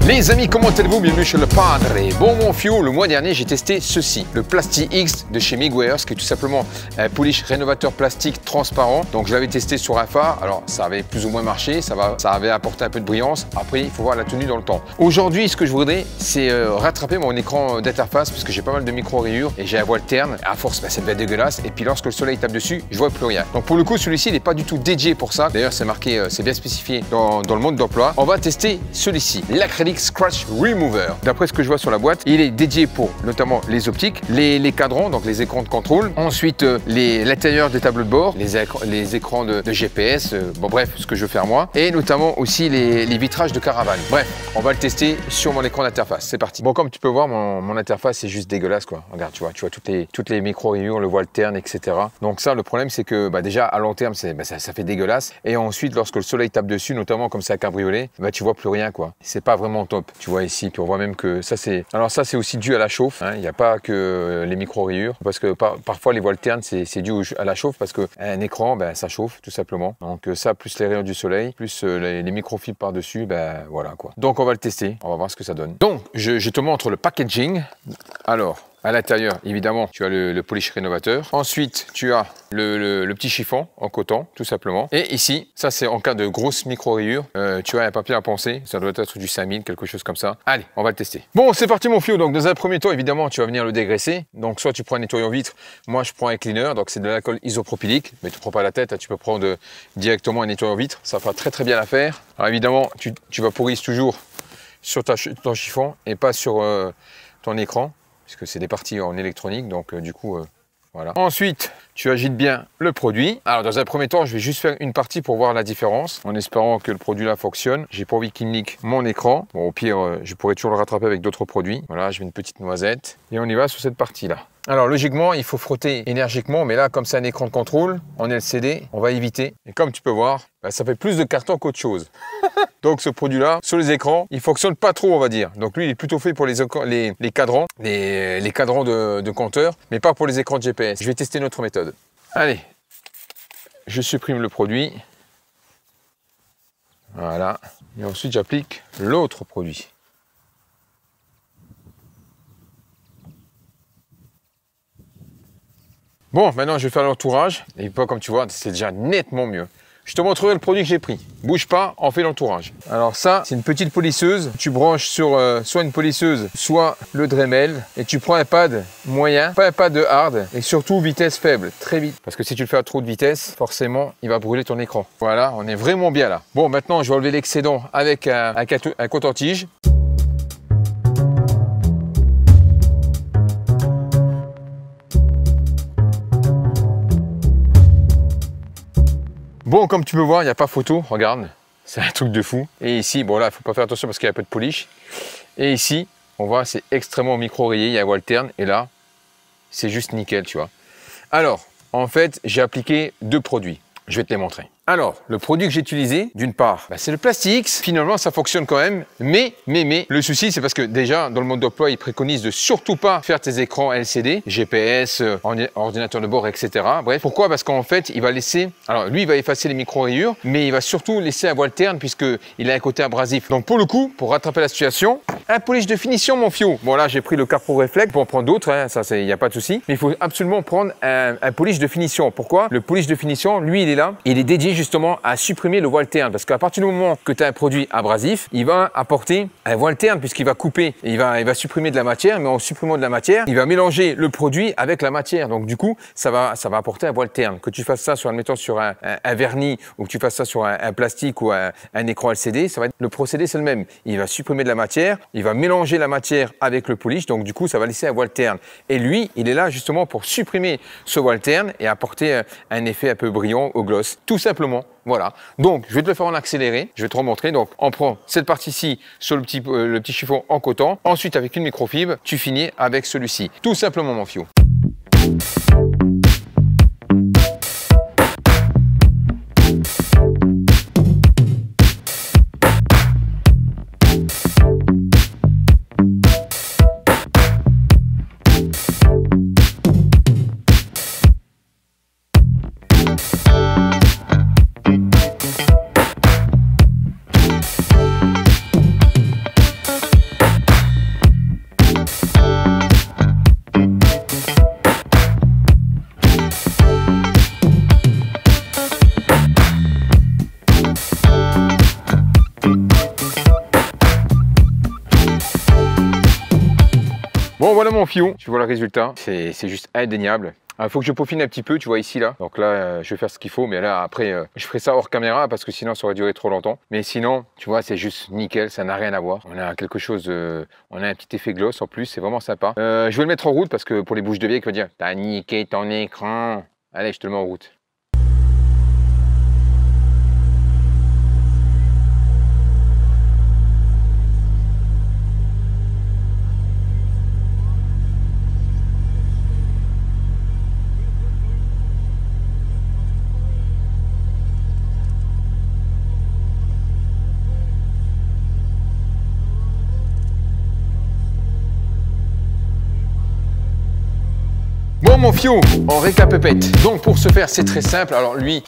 Les amis, comment allez-vous? Bienvenue chez Le Padre. Bon mon Fio, le mois dernier j'ai testé ceci, le Plasti X de chez Miguel, qui est tout simplement un polish rénovateur plastique transparent. Donc je l'avais testé sur un phare, alors ça avait plus ou moins marché, ça avait apporté un peu de brillance. Après il faut voir la tenue dans le temps. Aujourd'hui ce que je voudrais c'est rattraper mon écran d'interface parce que j'ai pas mal de micro-rayures et j'ai un voile terne. À force ça devient dégueulasse et puis lorsque le soleil tape dessus je vois plus rien. Donc pour le coup celui-ci il n'est pas du tout dédié pour ça. D'ailleurs c'est marqué, c'est bien spécifié dans le mode d'emploi. On va tester celui-ci, l'acrylique Scratch Remover. D'après ce que je vois sur la boîte, il est dédié pour notamment les optiques, les cadrans, donc les écrans de contrôle, ensuite l'intérieur des tableaux de bord, les écrans de GPS, bon bref, ce que je veux faire moi, et notamment aussi les vitrages de caravane. Bref, on va le tester sur mon écran d'interface. C'est parti. Bon, comme tu peux voir, mon interface est juste dégueulasse quoi. Regarde, tu vois toutes les micro-rayures, le voile terne, etc. Donc ça, le problème c'est que déjà à long terme, ça fait dégueulasse. Et ensuite, lorsque le soleil tape dessus, notamment comme c'est un cabriolet, tu vois plus rien quoi. C'est pas vraiment top. Tu vois ici, puis on voit même que ça c'est... Alors ça c'est aussi dû à la chauffe, hein. Il n'y a pas que les micro-rayures, parce que parfois les voiles ternes c'est dû à la chauffe, parce qu'un écran, ça chauffe tout simplement. Donc ça, plus les rayons du soleil, plus les microfibres par-dessus, voilà quoi. Donc on va le tester, on va voir ce que ça donne. Donc je te montre le packaging. Alors, à l'intérieur, évidemment, tu as le polish rénovateur. Ensuite, tu as le petit chiffon en coton, tout simplement. Et ici, ça c'est en cas de grosses micro-rayures. Tu as un papier à poncer. Ça doit être du 5000, quelque chose comme ça. Allez, on va le tester. Bon, c'est parti mon Fio. Donc dans un premier temps, évidemment, tu vas venir le dégraisser. Donc soit tu prends un nettoyant vitre. Moi, je prends un cleaner. Donc c'est de l'alcool isopropylique. Mais tu ne prends pas la tête. Hein, tu peux prendre directement un nettoyant vitre. Ça fera très bien l'affaire. Alors évidemment, tu vaporises toujours sur ton chiffon et pas sur ton écran, puisque c'est des parties en électronique, donc du coup, voilà. Ensuite, tu agites bien le produit. Alors, dans un premier temps, je vais juste faire une partie pour voir la différence, en espérant que le produit là fonctionne. J'ai pas envie qu'il nique mon écran. Bon, au pire, je pourrais toujours le rattraper avec d'autres produits. Voilà, je mets une petite noisette. Et on y va sur cette partie-là. Alors, logiquement, il faut frotter énergiquement, mais là, comme c'est un écran de contrôle, en LCD, on va éviter. Et comme tu peux voir, ça fait plus de carton qu'autre chose. Donc ce produit-là, sur les écrans, il fonctionne pas trop, on va dire. Donc lui, il est plutôt fait pour les cadrans, les cadrans de compteur, mais pas pour les écrans de GPS. Je vais tester notre méthode. Allez, je supprime le produit. Voilà. Et ensuite, j'applique l'autre produit. Bon, maintenant, je vais faire l'entourage. Et pas comme tu vois, c'est déjà nettement mieux. Je te montrerai le produit que j'ai pris. Bouge pas, on fait l'entourage. Alors ça, c'est une petite polisseuse. Tu branches sur soit une polisseuse, soit le Dremel. Et tu prends un pad moyen, pas un pad de hard. Et surtout vitesse faible, très vite. Parce que si tu le fais à trop de vitesse, forcément, il va brûler ton écran. Voilà, on est vraiment bien là. Bon, maintenant, je vais enlever l'excédent avec un coton-tige. Bon, comme tu peux voir, il n'y a pas photo, regarde, c'est un truc de fou. Et ici, bon là, il ne faut pas faire attention parce qu'il y a un peu de polish. Et ici, on voit, c'est extrêmement micro-rayé, il y a un voile terne. Et là, c'est juste nickel, tu vois. Alors, en fait, j'ai appliqué deux produits. Je vais te les montrer. Alors, le produit que j'ai utilisé, d'une part, c'est le Plasti X. Finalement, ça fonctionne quand même. Mais, le souci, c'est parce que déjà, dans le mode d'emploi, il préconise de surtout pas faire tes écrans LCD, GPS, ordinateur de bord, etc. Bref, pourquoi? Parce qu'en fait, il va laisser... Alors, lui, il va effacer les micro-rayures, mais il va surtout laisser un voile terne puisqu'il a un côté abrasif. Donc, pour le coup, pour rattraper la situation, un polish de finition, mon Fio. Bon, là, j'ai pris le Carpro Reflex. Pour en prendre d'autres, hein, ça, il n'y a pas de souci. Mais il faut absolument prendre un polish de finition. Pourquoi? Le polish de finition, lui, il est là. Il est dédié justement à supprimer le voile terne, parce qu'à partir du moment que tu as un produit abrasif, il va apporter un voile terne puisqu'il va couper, il va supprimer de la matière, mais en supprimant de la matière, il va mélanger le produit avec la matière. Donc du coup, ça va apporter un voile terne. Que tu fasses ça sur, admettons, sur un vernis ou que tu fasses ça sur un plastique ou un écran LCD, ça va être, le procédé c'est le même. Il va supprimer de la matière, il va mélanger la matière avec le polish, donc du coup ça va laisser un voile terne. Et lui, il est là justement pour supprimer ce voile terne et apporter un effet un peu brillant au gloss, tout simplement. Voilà, donc je vais te le faire en accéléré, je vais te remontrer. Donc on prend cette partie-ci sur le petit chiffon en coton, ensuite avec une microfibre, tu finis avec celui-ci. Tout simplement mon Fio. voilà mon fion, tu vois le résultat, c'est juste indéniable. Il faut que je peaufine un petit peu, tu vois ici là. Donc là, je vais faire ce qu'il faut, mais là après, je ferai ça hors caméra parce que sinon ça aurait duré trop longtemps. Mais sinon, tu vois, c'est juste nickel, ça n'a rien à voir. On a quelque chose, on a un petit effet gloss en plus, c'est vraiment sympa. Je vais le mettre en route parce que pour les bouches de vieille qui vont dire, t'as niqué ton écran. Allez, je te le mets en route. Bon mon fiou, on récapépète. Donc pour ce faire, c'est très simple. Alors lui,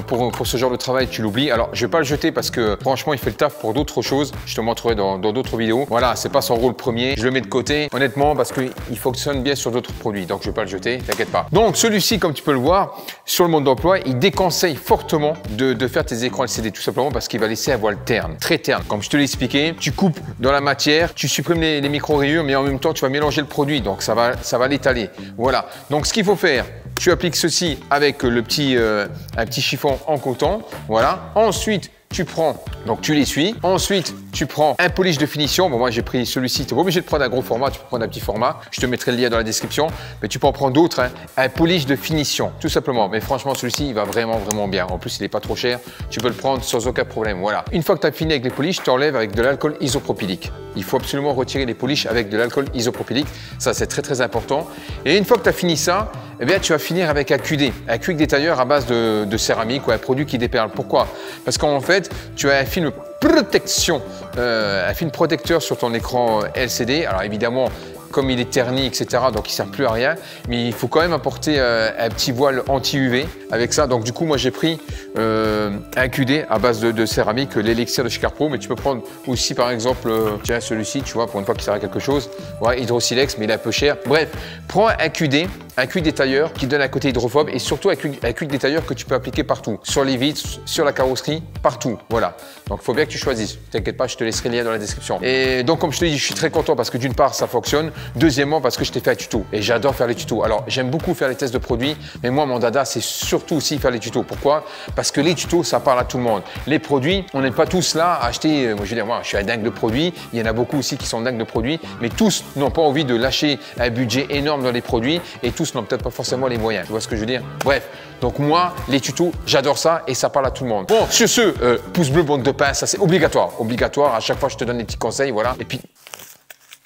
pour ce genre de travail, tu l'oublies. Alors je vais pas le jeter parce que franchement, il fait le taf pour d'autres choses. Je te montrerai dans d'autres vidéos. Voilà, c'est pas son rôle premier. Je le mets de côté, honnêtement, parce qu'il fonctionne bien sur d'autres produits. Donc je vais pas le jeter, t'inquiète pas. Donc celui-ci, comme tu peux le voir, sur le mode d'emploi, il déconseille fortement de faire tes écrans LCD, tout simplement parce qu'il va laisser un voile terne, très terne. Comme je te l'ai expliqué, tu coupes dans la matière, tu supprimes les micro-rayures, mais en même temps, tu vas mélanger le produit. Donc ça va l'étaler. Voilà. Donc ce qu'il faut faire, tu appliques ceci avec un petit chiffon en coton, voilà. Ensuite, tu prends, donc tu l'essuies. Ensuite, tu prends un polish de finition. Bon, moi, j'ai pris celui-ci. Tu n'es pas obligé de prendre un gros format, tu peux prendre un petit format. Je te mettrai le lien dans la description. Mais tu peux en prendre d'autres, hein. Un polish de finition, tout simplement. Mais franchement, celui-ci, il va vraiment bien. En plus, il n'est pas trop cher. Tu peux le prendre sans aucun problème. Voilà. Une fois que tu as fini avec les polishes, tu enlèves avec de l'alcool isopropylique. Il faut absolument retirer les polishes avec de l'alcool isopropylique. Ça, c'est très important. Et une fois que tu as fini ça, eh bien, tu vas finir avec un QD, un quick détailleur à base de céramique ou un produit qui déperle. Pourquoi? Parce qu'en fait, tu as un film protection, un film protecteur sur ton écran LCD. Alors évidemment, comme il est terni, etc., donc il ne sert plus à rien. Mais il faut quand même apporter un petit voile anti-UV avec ça. Donc du coup, moi j'ai pris un QD à base de céramique, l'élixir de chez Carpro. Mais tu peux prendre aussi par exemple, tiens celui-ci, tu vois, pour une fois qu'il sert à quelque chose. Ouais, Hydrosilex, mais il est un peu cher. Bref, prends un QD détailleur qui donne un côté hydrophobe et surtout un quick détailleur que tu peux appliquer partout. Sur les vitres, sur la carrosserie, partout. Voilà. Donc il faut bien que tu choisisses. T'inquiète pas, je te laisserai le lien dans la description. Et donc comme je te dis, je suis très content parce que d'une part, ça fonctionne. Deuxièmement, parce que je t'ai fait un tuto et j'adore faire les tutos. Alors, j'aime beaucoup faire les tests de produits, mais moi, mon dada, c'est surtout aussi faire les tutos. Pourquoi? Parce que les tutos, ça parle à tout le monde. Les produits, on n'est pas tous là à acheter. Moi, je veux dire, moi, je suis un dingue de produits. Il y en a beaucoup aussi qui sont dingues de produits, mais tous n'ont pas envie de lâcher un budget énorme dans les produits et tous n'ont peut-être pas forcément les moyens. Tu vois ce que je veux dire? Bref, donc moi, les tutos, j'adore ça et ça parle à tout le monde. Bon, sur ce, pouce bleu, bande de pain, ça c'est obligatoire. Obligatoire, à chaque fois, je te donne des petits conseils, voilà. Et puis,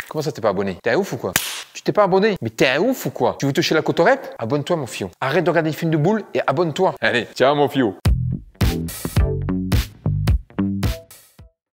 comment ça t'es pas abonné? T'es un ouf ou quoi? Tu t'es pas abonné? Mais t'es un ouf ou quoi? Tu veux toucher la cotorep? Abonne-toi mon fion. Arrête de regarder les films de boules et abonne-toi. Allez, ciao mon fion.